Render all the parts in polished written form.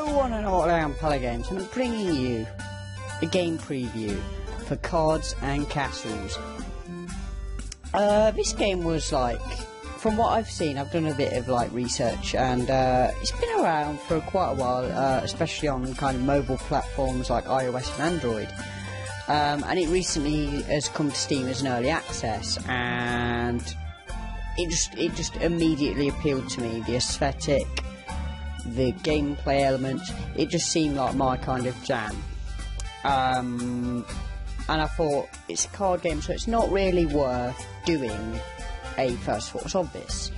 Hello one and all, I am Games, and I'm bringing you a game preview for Cards and Castles. This game was like, from what I've seen, I've done a bit of like research, and it's been around for quite a while, especially on kind of mobile platforms like iOS and Android. And it recently has come to Steam as an early access, and it just immediately appealed to me. The aesthetic, the gameplay elements, it just seemed like my kind of jam. And I thought, it's a card game, so it's not really worth doing a first thoughts of this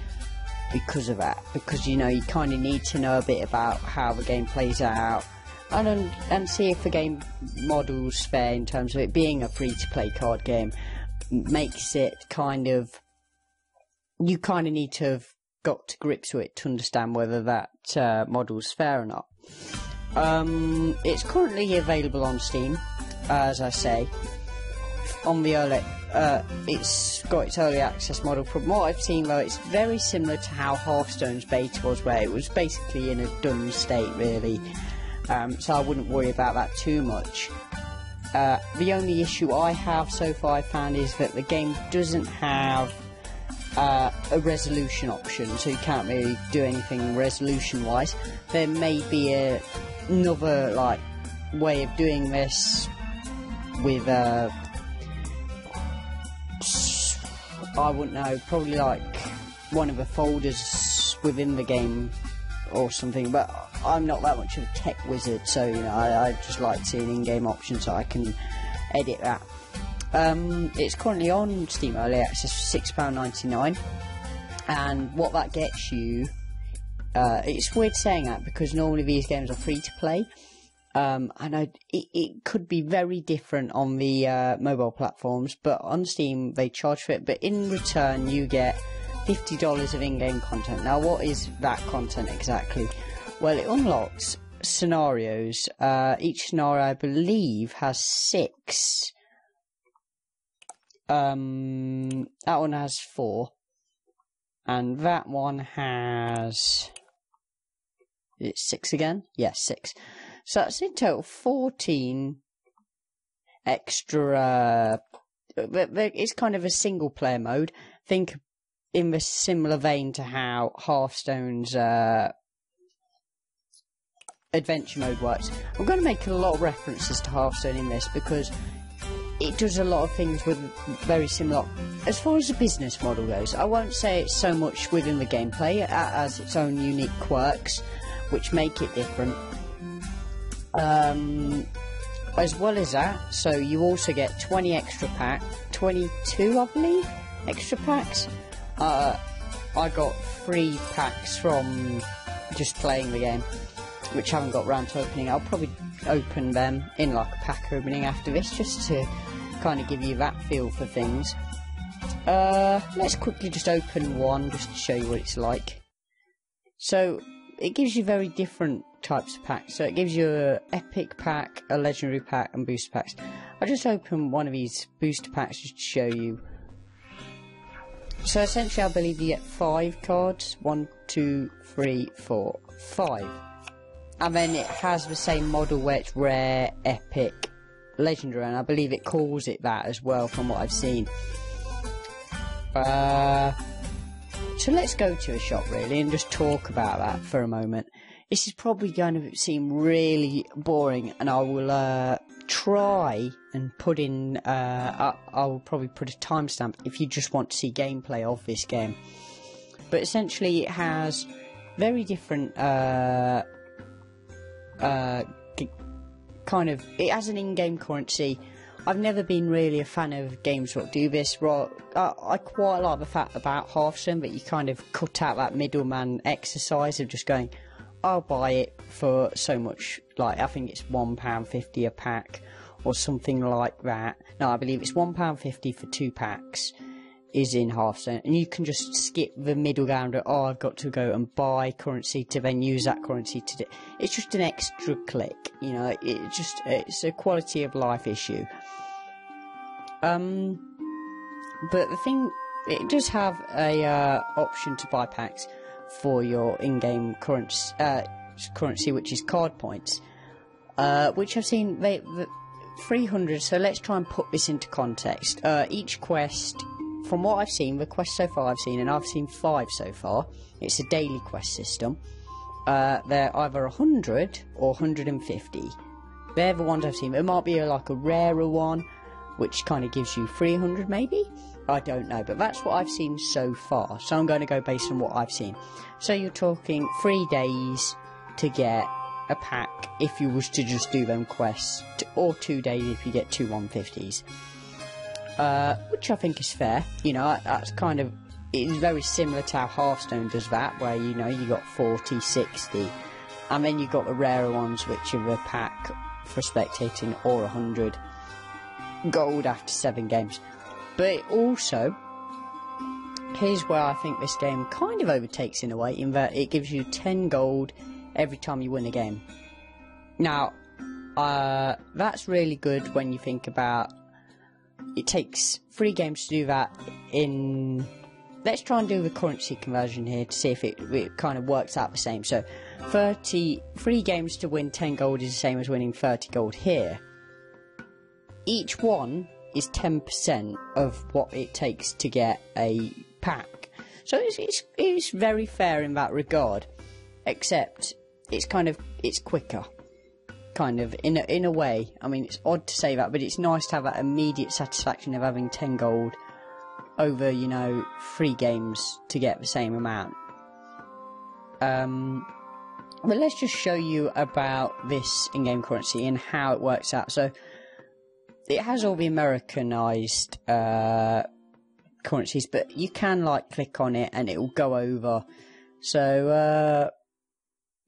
because of that. Because, you know, you kind of need to know a bit about how the game plays out and see if the game model's fair in terms of it being a free-to-play card game. Makes it kind of... You kind of need to have got to grips with it to understand whether that model's fair or not. It's currently available on Steam, as I say. On the early, it's got its early access model. From what I've seen, though, it's very similar to how Hearthstone's beta was, where it was basically in a done state, really. So I wouldn't worry about that too much. The only issue I have so far I found is that the game doesn't have a resolution option, so you can't really do anything resolution wise. There may be another like way of doing this with I wouldn't know, probably like one of the folders within the game or something, but I'm not that much of a tech wizard, so you know, I just like to see an in-game option so I can edit that. It's currently on Steam Early Access for £6.99, and what that gets you, it's weird saying that because normally these games are free to play, and it could be very different on the mobile platforms, but on Steam they charge for it, but in return you get $50 of in-game content. Now what is that content exactly? Well, it unlocks scenarios. Each scenario I believe has 6. That one has 4, and that one has... Is it 6 again? Yes, 6. So that's in total 14 extra... It's kind of a single player mode. Think in the similar vein to how Hearthstone's adventure mode works. I'm going to make a lot of references to Hearthstone in this because it does a lot of things with very similar. As far as the business model goes, I won't say it's so much within the gameplay. It has its own unique quirks which make it different. As well as that, so you also get 20 extra packs, 22 I believe, extra packs. I got 3 packs from just playing the game, which I haven't got round to opening. I'll probably open them in like a pack opening after this, just to kind of give you that feel for things. Let's quickly just open one, just to show you what it's like. So, it gives you very different types of packs. So it gives you an epic pack, a legendary pack, and booster packs. I'll just open one of these booster packs just to show you. So essentially I believe you get 5 cards. 1, 2, 3, 4, 5. And then it has the same model where it's rare, epic, legendary, and I believe it calls it that as well from what I've seen. So let's go to a shop really and just talk about that for a moment. This is probably going to seem really boring, and I will try and put in, I'll probably put a timestamp if you just want to see gameplay of this game. But essentially it has very different kind of, it has an in-game currency. I've never been really a fan of games that do this. I quite like the fact about Hearthstone that you kind of cut out that middleman exercise of just going, I'll buy it for so much, like I think it's £1.50 a pack or something like that. No, I believe it's £1.50 for 2 packs is in Hearthstone, and you can just skip the middle ground of, oh, I've got to go and buy currency to then use that currency to do. It's just an extra click, you know, it's a quality of life issue. But the thing, it does have a option to buy packs for your in-game currency, currency, which is card points, which I've seen 300. So let's try and put this into context. Each quest, from what I've seen, the quests so far I've seen, and I've seen 5 so far, it's a daily quest system. They're either 100 or 150. They're the ones I've seen. There might be like a rarer one, which kind of gives you 300 maybe? I don't know, but that's what I've seen so far. So I'm going to go based on what I've seen. So you're talking 3 days to get a pack if you was to just do them quests, or 2 days if you get 2 150s. Which I think is fair. You know, that's kind of, it's very similar to how Hearthstone does that, where, you know, you got 40, 60, and then you got the rarer ones, which are the pack for spectating, or 100 gold after 7 games. But it also, here's where I think this game kind of overtakes in a way, in that it gives you 10 gold every time you win a game. Now, that's really good when you think about, it takes 3 games to do that in, let's try and do the currency conversion here to see if it kind of works out the same. So 3 games to win 10 gold is the same as winning 30 gold here. Each one is 10% of what it takes to get a pack. So it's very fair in that regard, except it's quicker. Kind of, in a way. I mean, it's odd to say that, but it's nice to have that immediate satisfaction of having 10 gold over, you know, 3 games to get the same amount. But let's just show you about this in-game currency and how it works out. So it has all the Americanized currencies, but you can like click on it and it will go over. So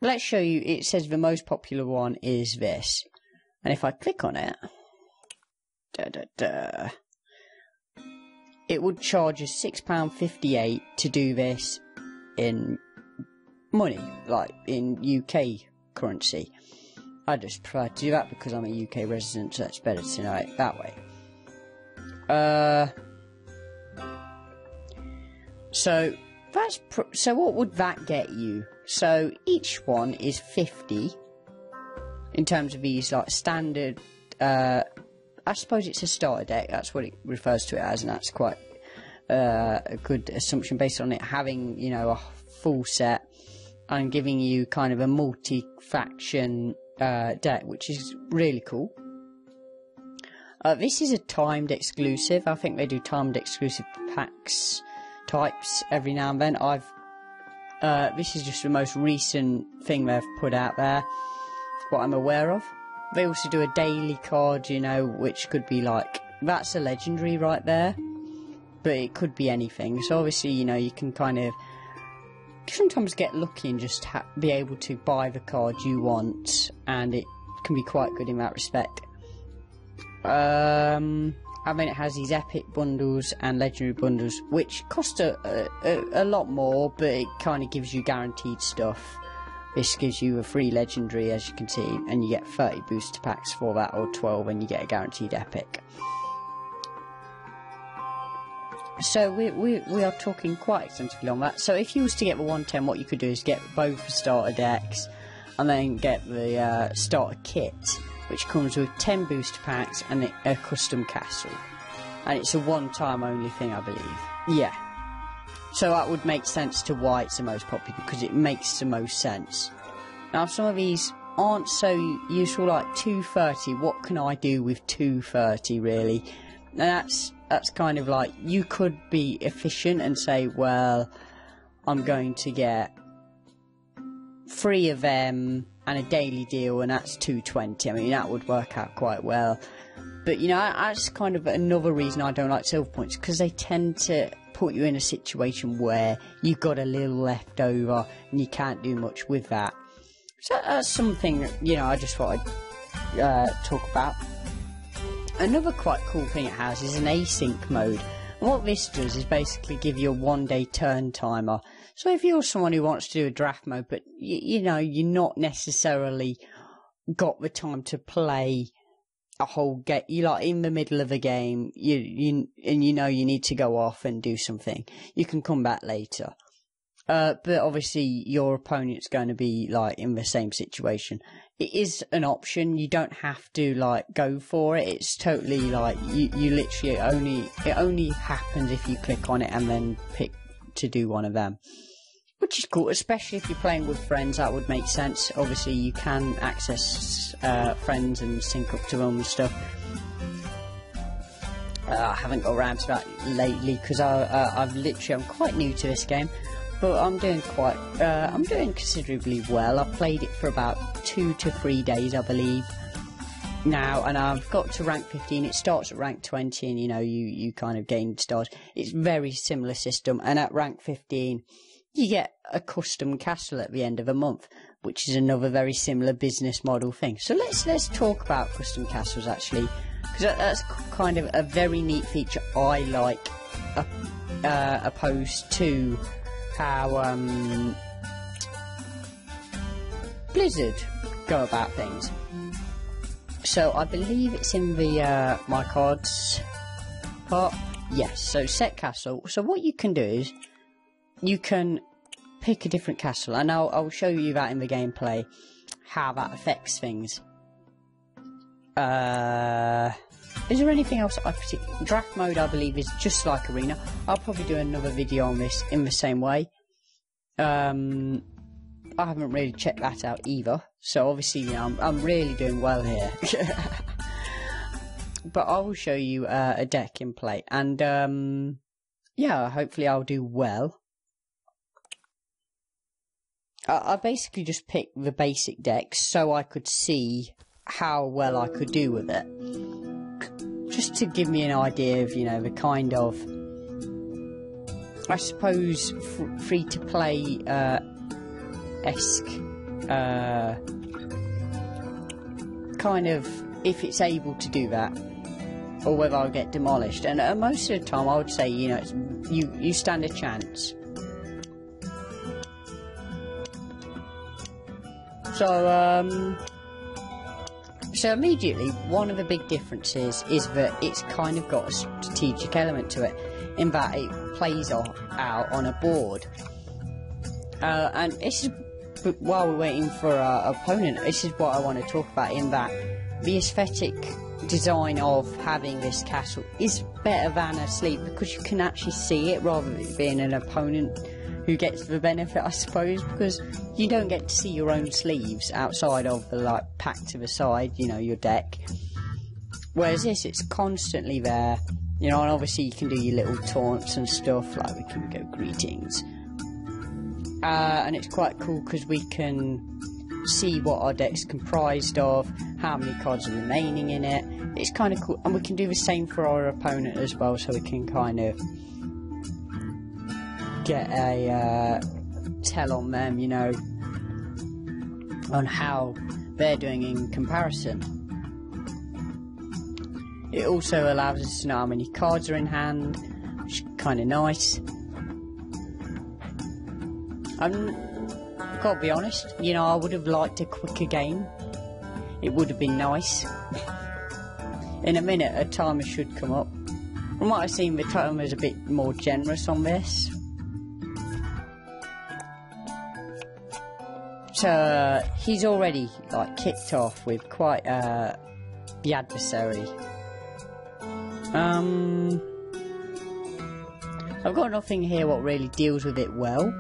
let's show you. It says the most popular one is this, and if I click on it, it would charge us £6.58 to do this in money, like in UK currency. I just prefer to do that because I'm a UK resident, so it's better to know it that way. So what would that get you? So each one is 50 in terms of these like standard. I suppose it's a starter deck. That's what it refers to it as, and that's quite a good assumption based on it having, you know, a full set and giving you kind of a multi-faction deck, which is really cool. This is a timed exclusive. I think they do timed exclusive packs types every now and then. This is just the most recent thing they've put out there, what I'm aware of. They also do a daily card, you know, which could be like, that's a legendary right there, but it could be anything. So obviously, you know, you can kind of sometimes get lucky and just be able to buy the card you want, and it can be quite good in that respect. I mean, it has these epic bundles and legendary bundles, which cost a lot more, but it kind of gives you guaranteed stuff. This gives you a free legendary, as you can see, and you get 30 booster packs for that, or 12, and you get a guaranteed epic. So we are talking quite extensively on that. So if you was to get the 110, what you could do is get both the starter decks, and then get the starter kit, which comes with 10 booster packs and a custom castle. And it's a one-time only thing, I believe. Yeah. So that would make sense to why it's the most popular, because it makes the most sense. Now, some of these aren't so useful, like 230. What can I do with 230, really? And that's kind of like, you could be efficient and say, well, I'm going to get 3 of them and a daily deal, and that's 220. I mean, that would work out quite well. But, you know, that's kind of another reason I don't like silver points, because they tend to put you in a situation where you've got a little left over and you can't do much with that. So that's something, you know, I just thought I'd talk about. Another quite cool thing it has is an async mode. And what this does is basically give you a 1-day turn timer. So if you're someone who wants to do a draft mode, but you know, you're not necessarily got the time to play a whole game, you're like in the middle of a game, you know you need to go off and do something, you can come back later. But obviously your opponent's going to be like in the same situation. It is an option. You don't have to like go for it. It's totally like you literally it only happens if you click on it and then pick to do one of them, which is cool. Especially if you're playing with friends, that would make sense. Obviously, you can access friends and sync up to them and stuff. I haven't got around to that lately because I'm quite new to this game. But I'm doing considerably well. I've played it for about 2 to 3 days, I believe, now, and I've got to rank 15. It starts at rank 20, and you kind of gain stars. It's very similar system, and at rank 15, you get a custom castle at the end of a month, which is another very similar business model thing. So let's talk about custom castles actually, because that's kind of a very neat feature I like, opposed to how Blizzard go about things. So I believe it's in the my cards part. Yes, so set castle. So what you can do is you can pick a different castle, and I'll show you that in the gameplay, how that affects things. Is there anything else I particularly... Draft mode, I believe, is just like Arena. I'll probably do another video on this in the same way. I haven't really checked that out either. So obviously, I'm really doing well here. But I will show you a deck in play. And, yeah, hopefully I'll do well. I basically just picked the basic deck so I could see how well I could do with it. Just to give me an idea of, the kind of, I suppose, free-to-play esque kind of, if it's able to do that, or whether I'll get demolished. And most of the time, I would say, you stand a chance. So immediately, one of the big differences is that it's kind of got a strategic element to it, in that it plays out on a board. And this is, while we're waiting for our opponent, this is what I want to talk about, in that the aesthetic design of having this castle is better than a sleeve, because you can actually see it, rather than it being an opponent who gets the benefit, I suppose, because you don't get to see your own sleeves outside of the pack to the side, your deck. Whereas this, it's constantly there, and obviously you can do your little taunts and stuff, like we can go greetings. And it's quite cool because we can see what our deck's comprised of, how many cards are remaining in it. It's kind of cool, and we can do the same for our opponent as well, so we can kind of get a tell on them, on how they're doing in comparison. It also allows us to know how many cards are in hand, which is kind of nice. I've got to be honest, I would have liked a quicker game. It would have been nice. In a minute, a timer should come up. From what I've seen, the timer is a bit more generous on this. So he's already kicked off with quite the adversary. I've got nothing here what really deals with it well.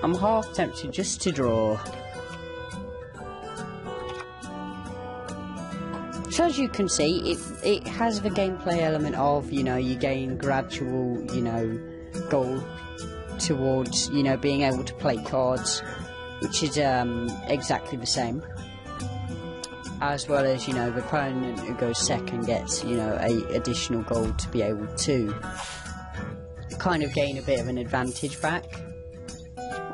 I'm half tempted just to draw. So as you can see, it has the gameplay element of, you gain gradual, gold towards, being able to play cards, which is exactly the same. As well as, the opponent who goes second gets, a additional gold to be able to kind of gain a bit of an advantage back,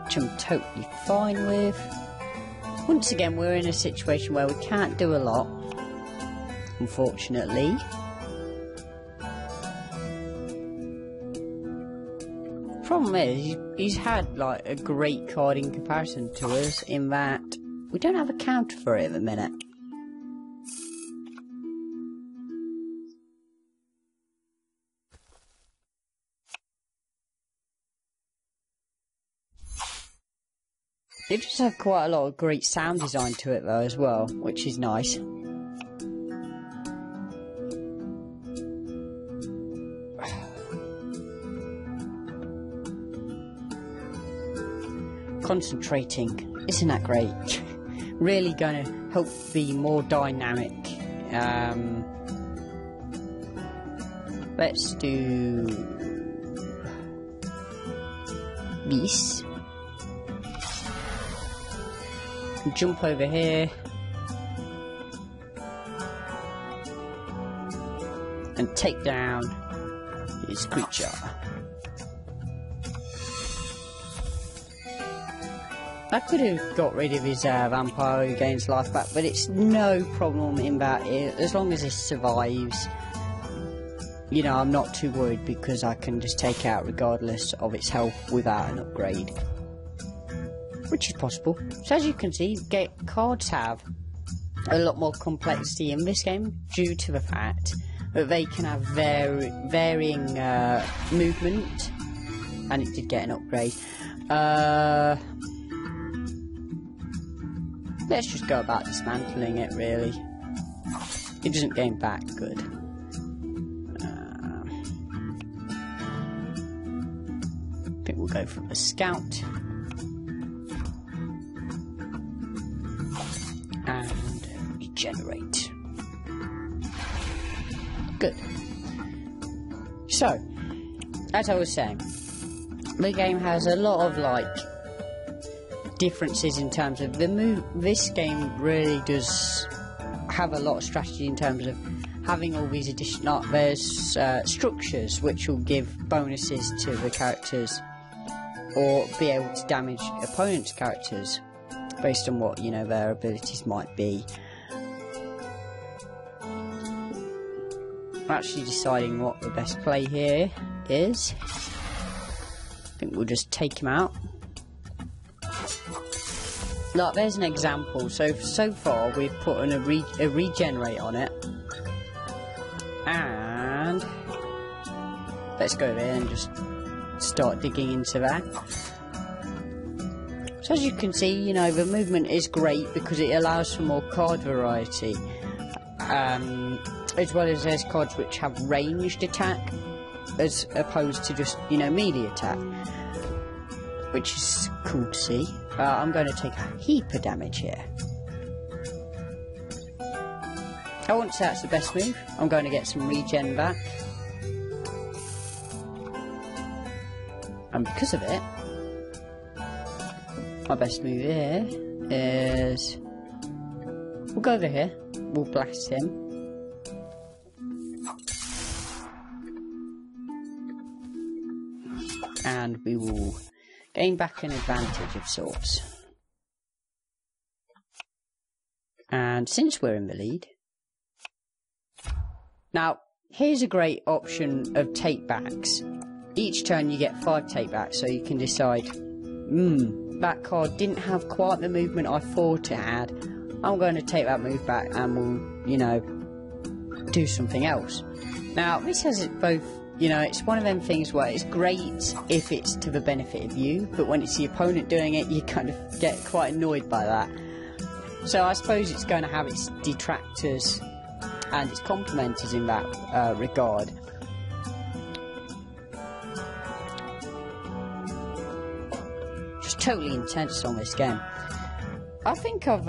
which I'm totally fine with. Once again, we're in a situation where we can't do a lot, unfortunately. Problem is, he's had a great card in comparison to us, in that we don't have a counter for it at the minute. It does have quite a lot of great sound design to it though as well, which is nice. Concentrating, isn't that great? Really going to help be more dynamic. Let's do this. Jump over here and take down this creature. I could have got rid of his vampire who gains life back, but it's no problem in that as long as it survives. You know, I'm not too worried because I can just take it out regardless of its health without an upgrade. Which is possible. So as you can see, cards have a lot more complexity in this game due to the fact that they can have varying movement. And it did get an upgrade. Let's just go about dismantling it, really. It doesn't gain back good. I think we'll go for the scout. And regenerate. Good. So, as I was saying, the game has a lot of, like, differences in terms of the move. This game really does have a lot of strategy in terms of having all these additional there's structures which will give bonuses to the characters or be able to damage opponents' characters based on what, you know, their abilities might be. I'm actually deciding what the best play here is. I think we'll just take him out. Look, there's an example. So far we've put a regenerate on it, and let's go there and just start digging into that. So as you can see, you know, the movement is great because it allows for more card variety, as well as there's cards which have ranged attack as opposed to just, you know, melee attack, which is cool to see. I'm going to take a heap of damage here. I wouldn't say that's the best move. I'm going to get some regen back. And because of it, my best move here is... we'll go over here. We'll blast him. And we will gain back an advantage of sorts. And since we're in the lead... Now, here's a great option of take-backs. Each turn you get 5 take-backs, so you can decide, that card didn't have quite the movement I thought it had. I'm going to take that move back and we'll, you know, do something else. Now, this has it both... You know, it's one of them things where it's great if it's to the benefit of you, but when it's the opponent doing it, you kind of get quite annoyed by that. So I suppose it's going to have its detractors and its complementers in that regard. Just totally intense on this game. I think I've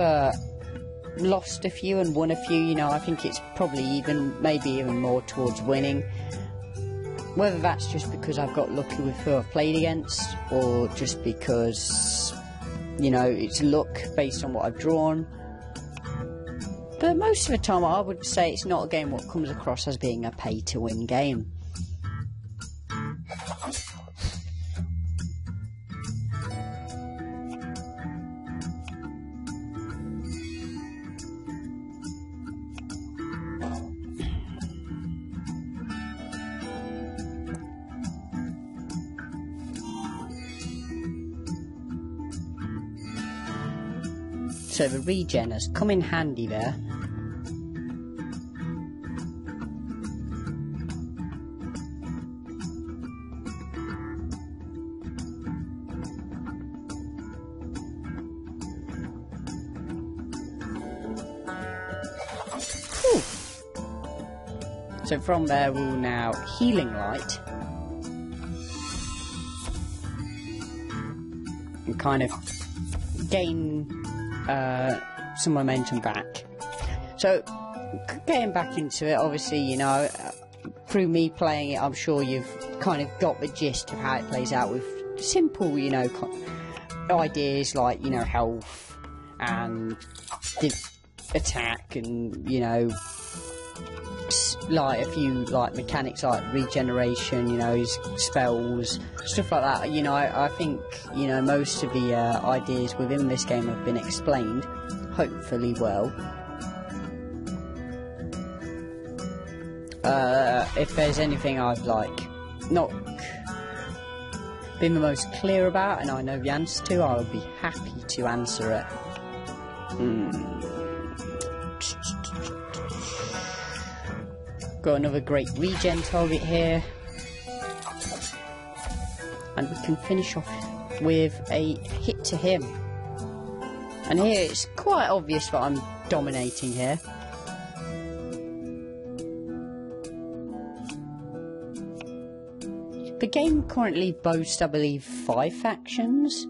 lost a few and won a few, you know, I think it's probably even, maybe even more towards winning. Whether that's just because I've got lucky with who I've played against, or just because, you know, it's luck based on what I've drawn. But most of the time I would say it's not a game what comes across as being a pay-to-win game. So the regen has come in handy there. So from there we'll now Healing Light. And kind of gain some momentum back. So, getting back into it, obviously, you know, through me playing it, I'm sure you've kind of got the gist of how it plays out with simple, you know, ideas like, you know, health and attack and, you know, like a few like mechanics like regeneration, you know, spells, stuff like that. You know, I think, you know, most of the ideas within this game have been explained, hopefully well. If there's anything I've like not been the most clear about and I know the answer to, I'll be happy to answer it. Got another great regen target here, and we can finish off with a hit to him. And here it's quite obvious that I'm dominating here. The game currently boasts, I believe, 5 factions,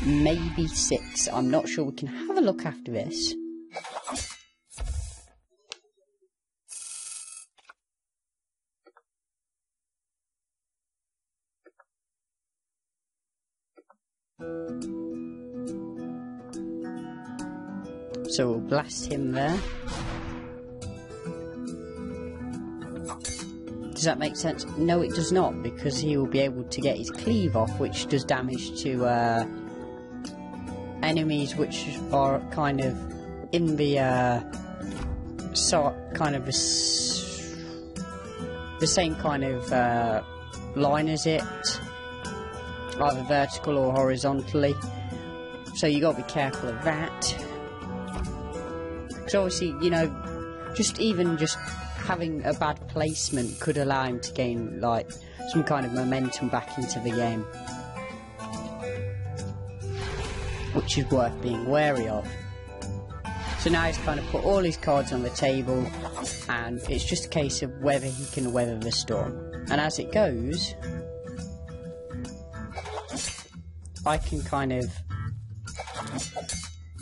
maybe 6. I'm not sure. We can have a look after this. So we'll blast him there. Does that make sense? No, it does not, because he will be able to get his cleave off, which does damage to enemies which are kind of in the kind of the same kind of line as it, either vertical or horizontally. So you got to be careful of that. Because obviously, you know, just having a bad placement could allow him to gain like some kind of momentum back into the game, which is worth being wary of. So now he's kind of put all his cards on the table, and it's just a case of whether he can weather the storm. And as it goes, I can kind of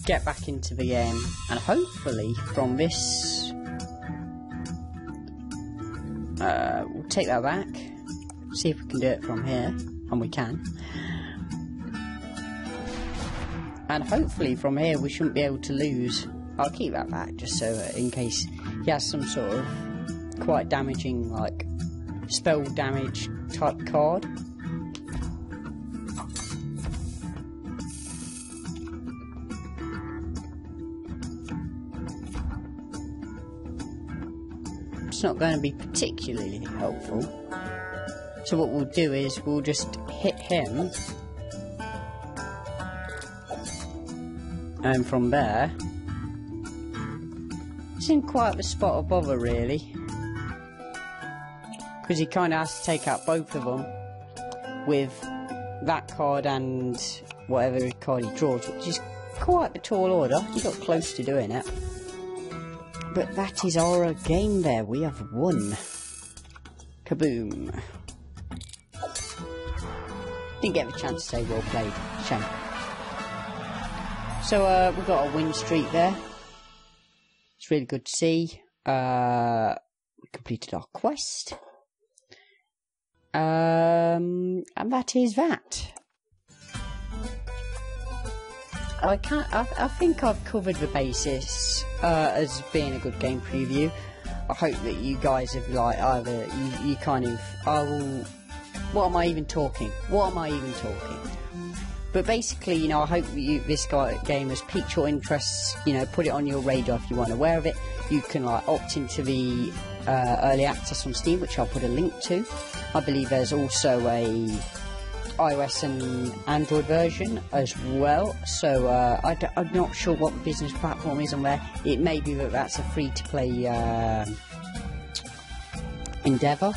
get back into the game, and hopefully from this we'll take that back, see if we can do it from here, and we can. And hopefully from here we shouldn't be able to lose. I'll keep that back just so in case he has some sort of quite damaging, like, spell damage type card. It's not going to be particularly helpful. So what we'll do is we'll just hit him, and from there it's in quite the spot of bother really, because he kind of has to take out both of them with that card and whatever card he draws, which is quite a tall order. He got close to doing it. But that is our game there. We have won. Kaboom. Didn't get the chance to say well played. Shame. So we've got a win streak there. It's really good to see. We completed our quest. And that is that. I think I've covered the basis as being a good game preview. I hope that you guys have like either you kind of what am I even talking? But basically, you know, I hope this game has piqued your interests. You know, put it on your radar if you weren't aware of it. You can like opt into the early access on Steam, which I'll put a link to. I believe there's also a iOS and Android version as well, so I'm not sure what the business platform is on there. It may be that that's a free-to-play endeavour,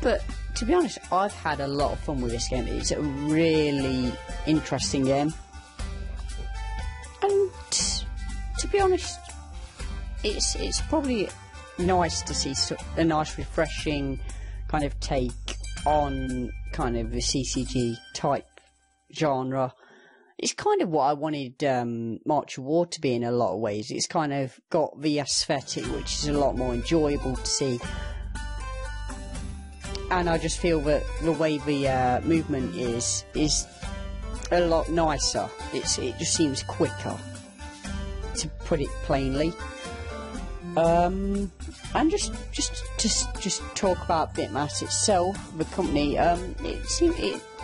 but to be honest, I've had a lot of fun with this game. It's a really interesting game, and to be honest, it's probably nice to see a nice, refreshing kind of take on kind of the CCG type genre. It's kind of what I wanted March of War to be in a lot of ways. It's kind of got the aesthetic, which is a lot more enjoyable to see. And I just feel that the way the movement is a lot nicer. It just seems quicker, to put it plainly. And just talk about Bitmass itself, the company.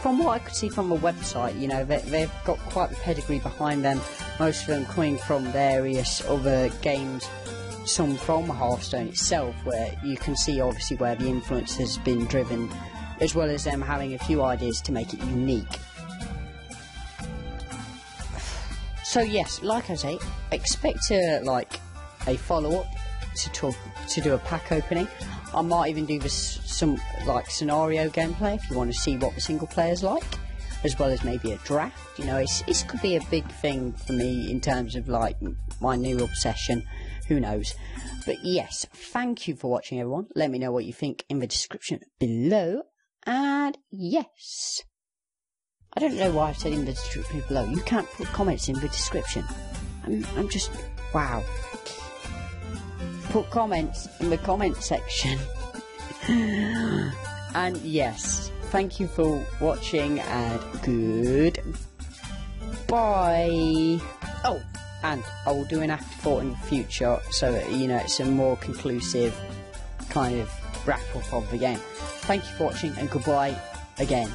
From what I could see from the website, you know, they've got quite the pedigree behind them. Most of them coming from various other games, some from Hearthstone itself, where you can see obviously where the influence has been driven, as well as them having a few ideas to make it unique. So yes, like I say, expect a follow-up to do a pack opening. I might even do some scenario gameplay if you want to see what the single player's like, as well as maybe a draft. You know, it could be a big thing for me in terms of like my new obsession. Who knows? But yes, thank you for watching, everyone. Let me know what you think in the description below. And yes, I don't know why I've said in the description below. You can't put comments in the description. I'm just, wow. Put comments in the comment section. And yes, thank you for watching, and goodbye. Oh, and I will do an afterthought in the future, so that, you know, it's a more conclusive kind of wrap up of the game. Thank you for watching, and goodbye again.